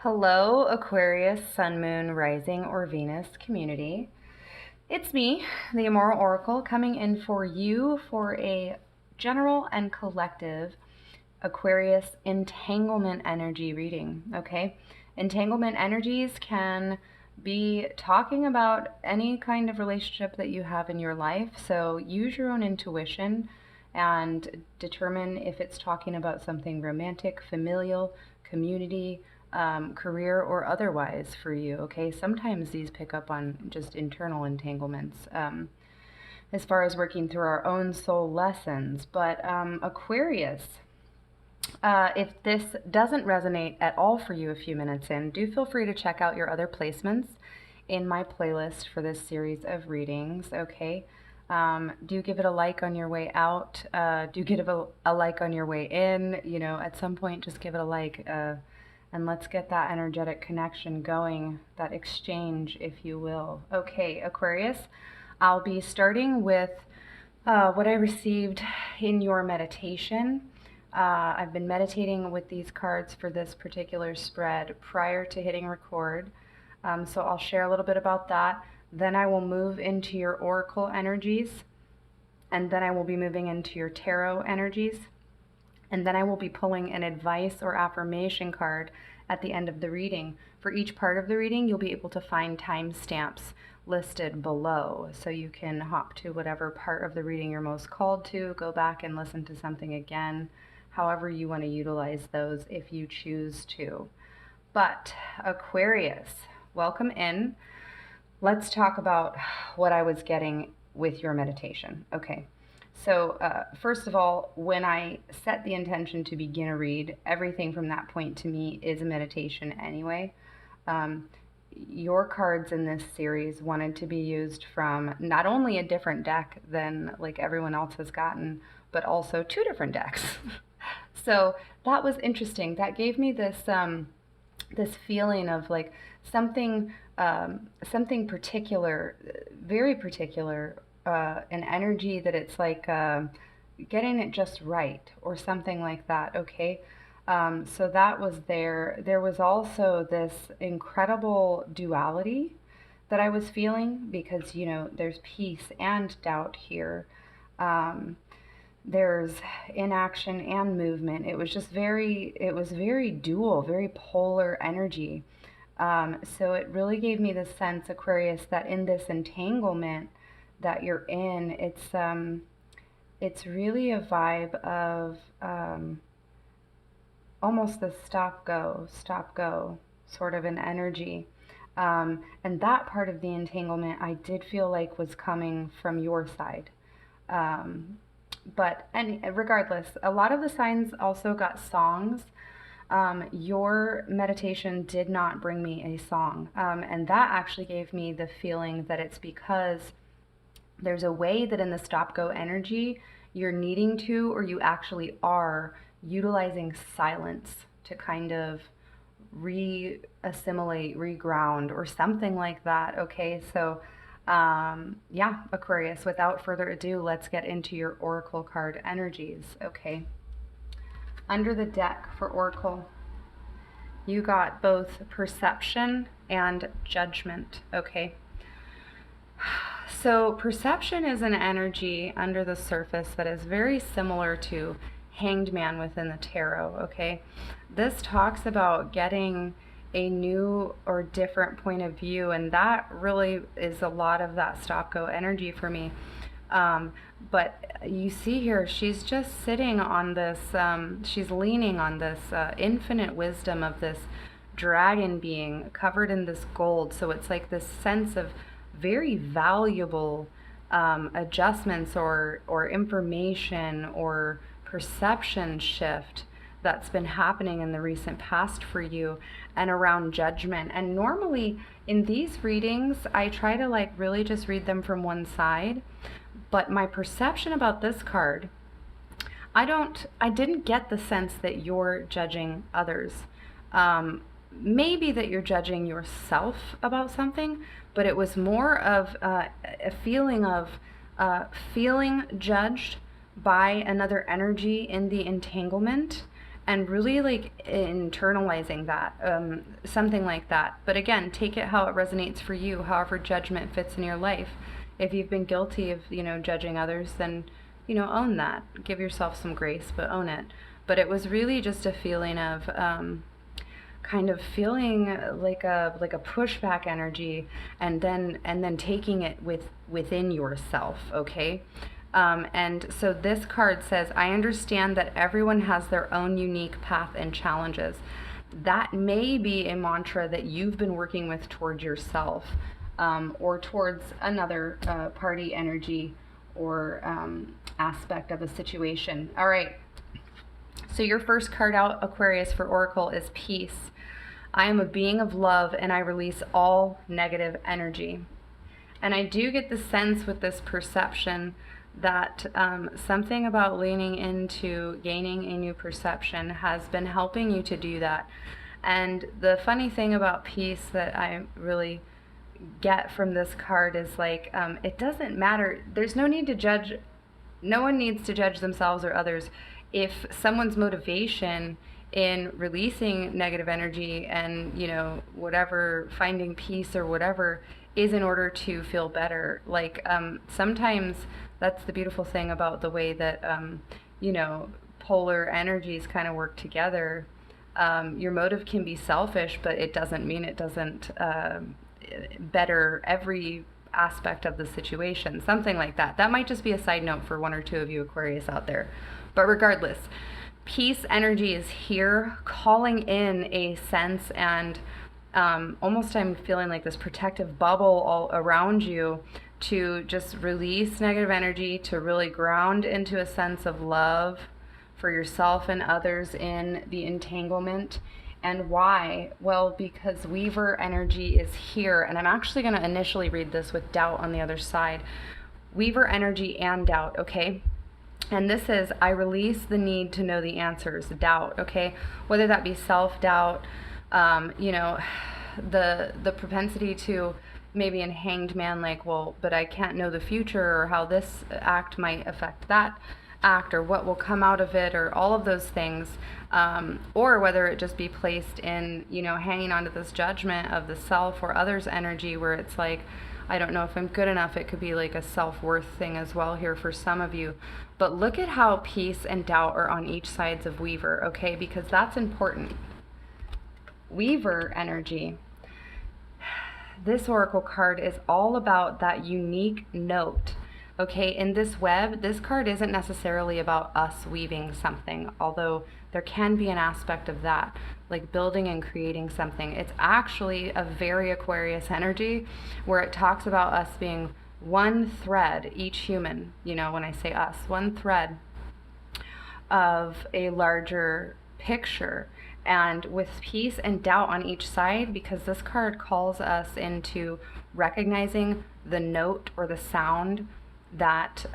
Hello, Aquarius, Sun, Moon, Rising, or Venus community. It's me, the Immoral Oracle, coming in for you for a general and collective Aquarius entanglement energy reading, okay? Entanglement energies can be talking about any kind of relationship that you have in your life, so use your own intuition and determine if it's talking about something romantic, familial, community, career, or otherwise for you, okay? Sometimes these pick up on just internal entanglements as far as working through our own soul lessons. But Aquarius, if this doesn't resonate at all for you a few minutes in, do feel free to check out your other placements in my playlist for this series of readings, okay? Do give it a like on your way out. Do give it a like on your way in. You know, at some point, just give it a like. And let's get that energetic connection going, that exchange, if you will. Okay, Aquarius, I'll be starting with what I received in your meditation. I've been meditating with these cards for this particular spread prior to hitting record. So I'll share a little bit about that. Then I will move into your oracle energies, and then I will be moving into your tarot energies. And then I will be pulling an advice or affirmation card at the end of the reading. For each part of the reading, you'll be able to find timestamps listed below. So you can hop to whatever part of the reading you're most called to, go back and listen to something again, however you want to utilize those if you choose to. But Aquarius, welcome in. Let's talk about what I was getting with your meditation. Okay. So first of all, when I set the intention to begin a read, everything from that point to me is a meditation anyway. Your cards in this series wanted to be used from not only a different deck than like everyone else has gotten, but also two different decks. So that was interesting. That gave me this this feeling of like something particular, very particular. An energy that it's like getting it just right or something like that, okay? So that was there. There was also this incredible duality that I was feeling because, you know, there's peace and doubt here. There's inaction and movement. It was very dual, very polar energy. So it really gave me the sense, Aquarius, that in this entanglement that you're in, it's really a vibe of almost the stop go sort of an energy. And that part of the entanglement I did feel like was coming from your side. But regardless, a lot of the signs also got songs. Your meditation did not bring me a song. And that actually gave me the feeling that it's because there's a way that in the stop-go energy, you're needing to, or you actually are, utilizing silence to kind of re-assimilate, reground, or something like that, okay? So, yeah, Aquarius, without further ado, let's get into your oracle card energies, okay? Under the deck for oracle, you got both perception and judgment, okay? So perception is an energy under the surface that is very similar to Hanged Man within the tarot, okay? This talks about getting a new or different point of view, and that really is a lot of that stop-go energy for me. But you see here, she's just sitting on this, she's leaning on this infinite wisdom of this dragon being covered in this gold. So it's like this sense of very valuable adjustments or information or perception shift that's been happening in the recent past for you and around judgment. And normally in these readings, I try to like really just read them from one side. But my perception about this card, I didn't get the sense that you're judging others. Maybe that you're judging yourself about something, but it was more of a feeling of feeling judged by another energy in the entanglement and really like internalizing that, something like that. But again, take it how it resonates for you, however judgment fits in your life. If you've been guilty of, judging others, then, own that. Give yourself some grace, but own it. But it was really just a feeling of kind of feeling like a pushback energy, and then taking it within yourself, okay? And so this card says, I understand that everyone has their own unique path and challenges. That may be a mantra that you've been working with towards yourself, or towards another party energy, or aspect of a situation. All right. So your first card out, Aquarius, for Oracle is Peace. I am a being of love, and I release all negative energy. And I do get the sense with this perception that something about leaning into gaining a new perception has been helping you to do that. And the funny thing about peace that I really get from this card is like, it doesn't matter. There's no need to judge. No one needs to judge themselves or others. If someone's motivation in releasing negative energy and, whatever, finding peace or whatever, is in order to feel better. Like, sometimes that's the beautiful thing about the way that, polar energies kind of work together. Your motive can be selfish, but it doesn't mean it doesn't better every aspect of the situation. Something like that. That might just be a side note for one or two of you Aquarius out there. But regardless, peace energy is here, calling in a sense, and almost I'm feeling like this protective bubble all around you to just release negative energy, to really ground into a sense of love for yourself and others in the entanglement. And why? Well, because Weaver energy is here, and I'm actually going to initially read this with doubt on the other side. Weaver energy and doubt, okay? And this is, I release the need to know the answers, doubt, okay? Whether that be self-doubt, the propensity to maybe in Hanged Man, like, well, but I can't know the future, or how this act might affect that act, or what will come out of it, or all of those things, or whether it just be placed in, hanging on to this judgment of the self or others' energy, where it's like, I don't know if I'm good enough. It could be like a self-worth thing as well here for some of you. But look at how peace and doubt are on each sides of Weaver, okay? Because that's important. Weaver energy. This oracle card is all about that unique note. Okay, in this web, this card isn't necessarily about us weaving something, although there can be an aspect of that, like building and creating something. It's actually a very Aquarius energy, where it talks about us being one thread, each human, when I say us, one thread of a larger picture. And with peace and doubt on each side, because this card calls us into recognizing the note or the sound that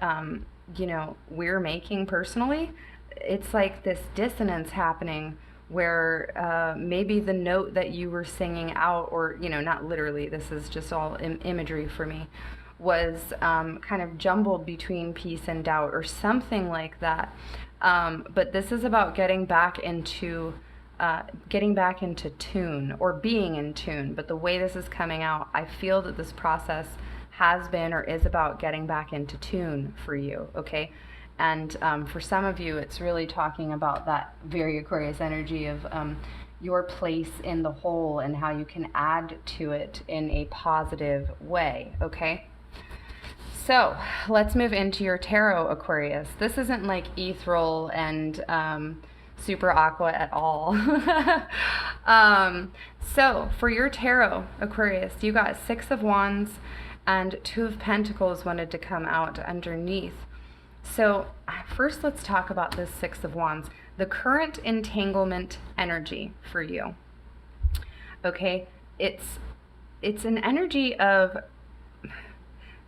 we're making personally. It's like this dissonance happening where maybe the note that you were singing out, or not literally, this is just all imagery for me, was kind of jumbled between peace and doubt or something like that. But this is about getting back into tune, or being in tune. But the way this is coming out, I feel that this process has been or is about getting back into tune for you, okay? And for some of you, it's really talking about that very Aquarius energy of your place in the whole and how you can add to it in a positive way, okay? So let's move into your tarot, Aquarius. This isn't like ethereal and super aqua at all. So for your tarot, Aquarius, you got 6 of Wands, and 2 of Pentacles wanted to come out underneath. So first, let's talk about this 6 of Wands, the current entanglement energy for you. Okay, it's an energy of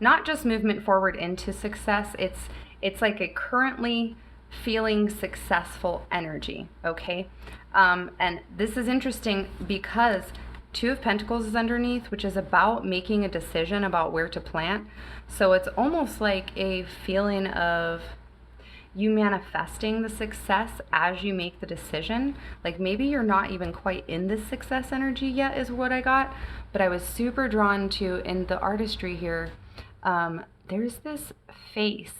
not just movement forward into success. It's like a currently feeling successful energy. Okay, and this is interesting because 2 of Pentacles is underneath, which is about making a decision about where to plant. So it's almost like a feeling of, you manifesting the success as you make the decision. Like maybe you're not even quite in this success energy yet is what I got, but I was super drawn to in the artistry here. There's this face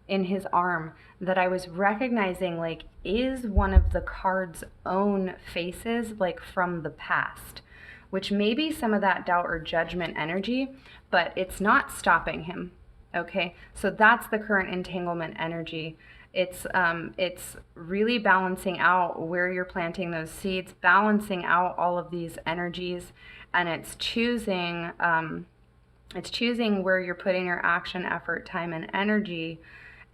in his arm that I was recognizing like is one of the card's own faces, like from the past, which may be some of that doubt or judgment energy, but it's not stopping him. Okay, so that's the current entanglement energy. It's really balancing out where you're planting those seeds, balancing out all of these energies, and it's choosing where you're putting your action, effort, time, and energy,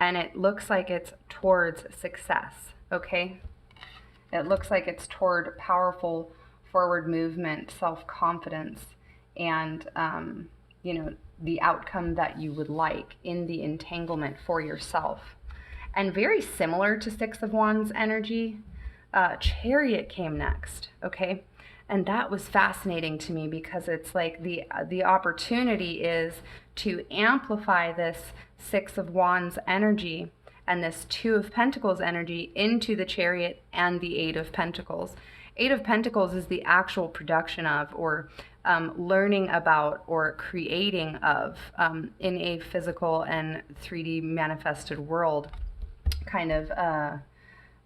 and it looks like it's towards success. Okay, it looks like it's toward powerful forward movement, self-confidence, and the outcome that you would like in the entanglement for yourself. And very similar to Six of Wands energy, Chariot came next, okay? And that was fascinating to me because it's like the opportunity is to amplify this Six of Wands energy and this Two of Pentacles energy into the Chariot and the Eight of Pentacles. Eight of Pentacles is the actual production of, or learning about, or creating of, in a physical and 3D manifested world kind of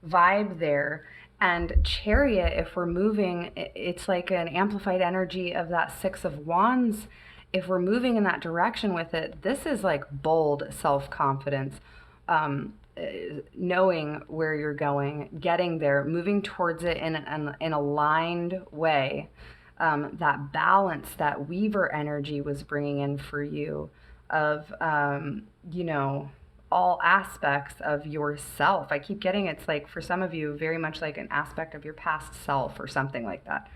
vibe there. And Chariot, if we're moving, it's like an amplified energy of that Six of Wands. If we're moving in that direction with it, this is like bold self-confidence. Knowing where you're going, getting there, moving towards it in an aligned way. That balance that Weaver energy was bringing in for you of, all aspects of yourself. I keep getting it's like for some of you very much like an aspect of your past self or something like that.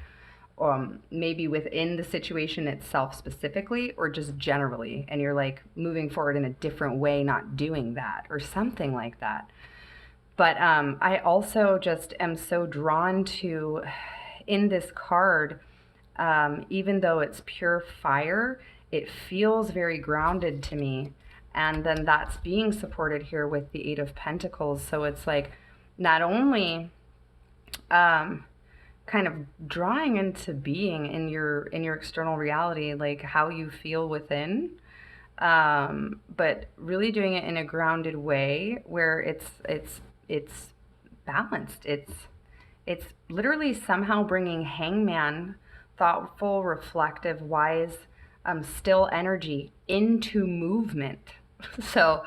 Maybe within the situation itself specifically, or just generally, and you're like moving forward in a different way, not doing that or something like that. But I also just am so drawn to, in this card, even though it's pure fire, it feels very grounded to me. And then that's being supported here with the Eight of Pentacles. So it's like not only kind of drawing into being in your external reality, like how you feel within, but really doing it in a grounded way where it's balanced. It's literally somehow bringing Hangman, thoughtful, reflective, wise, still energy into movement. So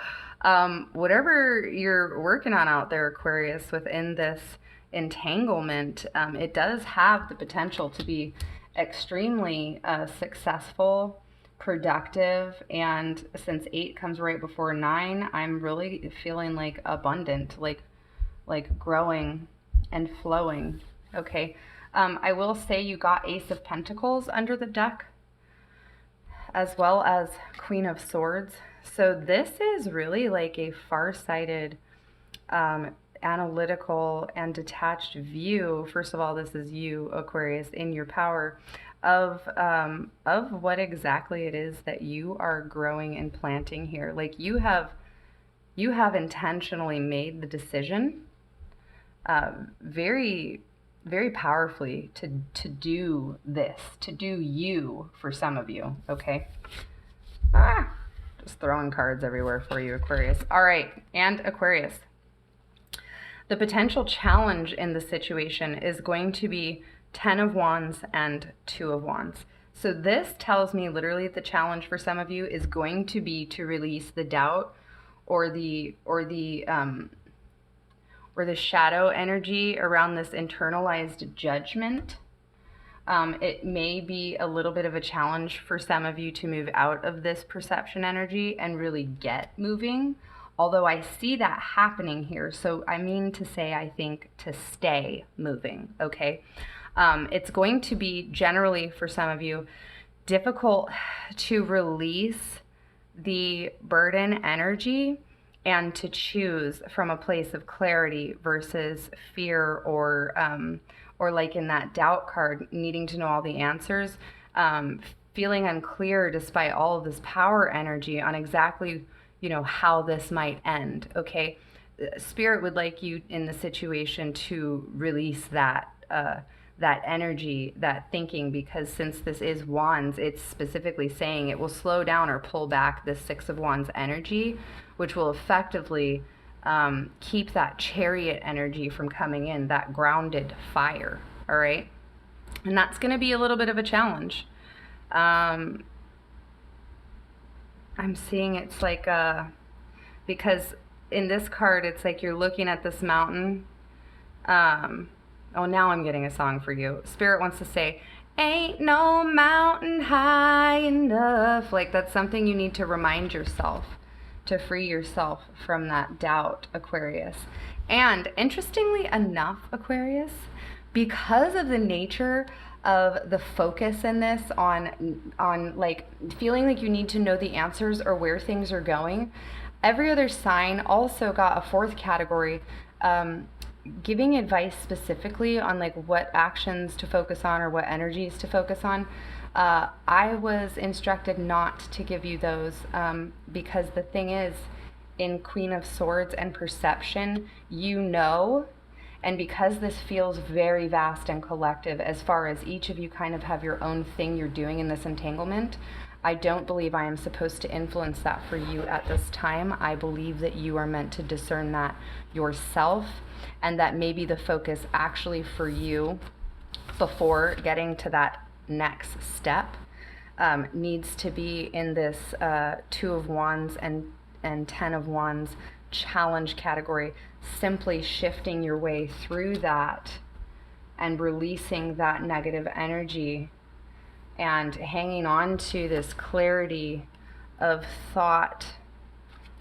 whatever you're working on out there, Aquarius, within this entanglement, it does have the potential to be extremely successful, productive, and since 8 comes right before 9, I'm really feeling like abundant, like growing and flowing. Okay, I will say you got Ace of Pentacles under the deck, as well as Queen of Swords. So this is really like a far-sighted, analytical and detached view. First of all, this is you, Aquarius, in your power of what exactly it is that you are growing and planting here. Like you have intentionally made the decision, very, very powerfully to do this, to do you for some of you. Okay. Just throwing cards everywhere for you, Aquarius. All right, and Aquarius. The potential challenge in the situation is going to be 10 of Wands and 2 of Wands. So this tells me literally the challenge for some of you is going to be to release the doubt or the shadow energy around this internalized judgment. It may be a little bit of a challenge for some of you to move out of this perception energy and really get moving. Although I see that happening here. So I mean to say, I think to stay moving, okay? It's going to be generally for some of you difficult to release the burden energy and to choose from a place of clarity versus fear or like in that doubt card, needing to know all the answers, feeling unclear despite all of this power energy on exactly how this might end, okay? Spirit would like you in the situation to release that that energy, that thinking, because since this is wands, it's specifically saying it will slow down or pull back the Six of Wands energy, which will effectively keep that Chariot energy from coming in, that grounded fire. All right, and that's going to be a little bit of a challenge. I'm seeing it's like because in this card, it's like you're looking at this mountain. Oh, now I'm getting a song for you. Spirit wants to say, ain't no mountain high enough. Like, that's something you need to remind yourself to free yourself from that doubt, Aquarius. And interestingly enough, Aquarius, because of the nature of the focus in this on like feeling like you need to know the answers or where things are going, every other sign also got a fourth category, giving advice specifically on like what actions to focus on or what energies to focus on. I was instructed not to give you those because the thing is, in Queen of Swords and perception, you know, and because this feels very vast and collective as far as each of you kind of have your own thing you're doing in this entanglement, I don't believe I am supposed to influence that for you at this time. I believe that you are meant to discern that yourself, and that maybe the focus actually for you before getting to that next step needs to be in this Two of Wands and Ten of Wands challenge category, simply shifting your way through that and releasing that negative energy and hanging on to this clarity of thought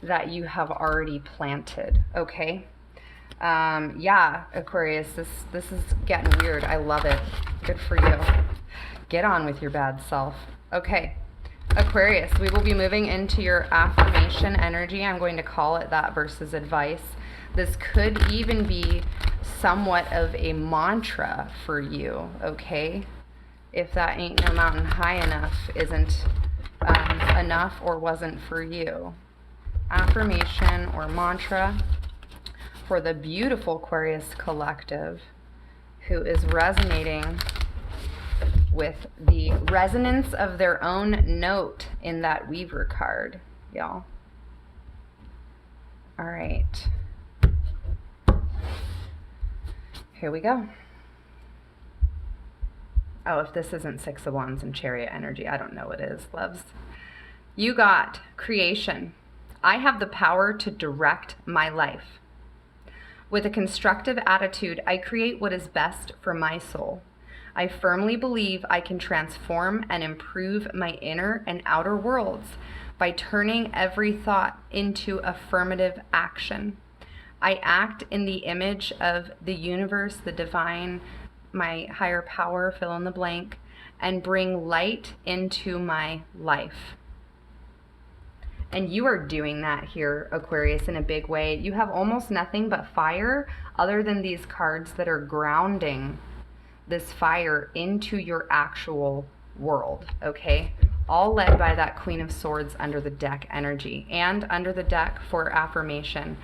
that you have already planted. Okay? Yeah, Aquarius, this is getting weird. I love it. Good for you. Get on with your bad self. Okay, Aquarius, we will be moving into your affirmation energy. I'm going to call it that versus advice. This could even be somewhat of a mantra for you, okay? If that ain't no mountain high enough isn't enough or wasn't for you. Affirmation or mantra for the beautiful Aquarius collective who is resonating with the resonance of their own note in that Weaver card, y'all. All right. Here we go. Oh, if this isn't Six of Wands and Chariot energy, I don't know what is, loves. You got creation. I have the power to direct my life. With a constructive attitude, I create what is best for my soul. I firmly believe I can transform and improve my inner and outer worlds by turning every thought into affirmative action. I act in the image of the universe, the divine, my higher power, fill in the blank, and bring light into my life. And you are doing that here, Aquarius, in a big way. You have almost nothing but fire other than these cards that are grounding this fire into your actual world, okay? All led by that Queen of Swords under the deck energy. And under the deck for affirmation,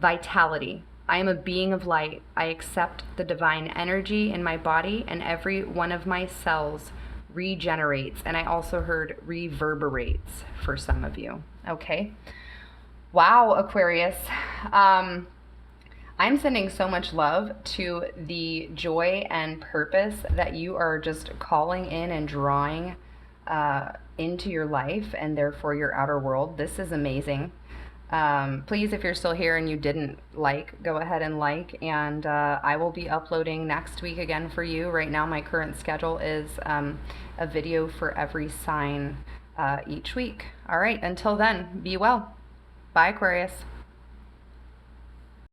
vitality. I am a being of light. I accept the divine energy in my body, and every one of my cells regenerates. And I also heard reverberates for some of you. Okay. Wow, Aquarius. I'm sending so much love to the joy and purpose that you are just calling in and drawing into your life and therefore your outer world. This is amazing. Please, if you're still here and you didn't like, go ahead and like, and I will be uploading next week again for you. Right now, my current schedule is a video for every sign each week. All right, until then, be well. Bye, Aquarius.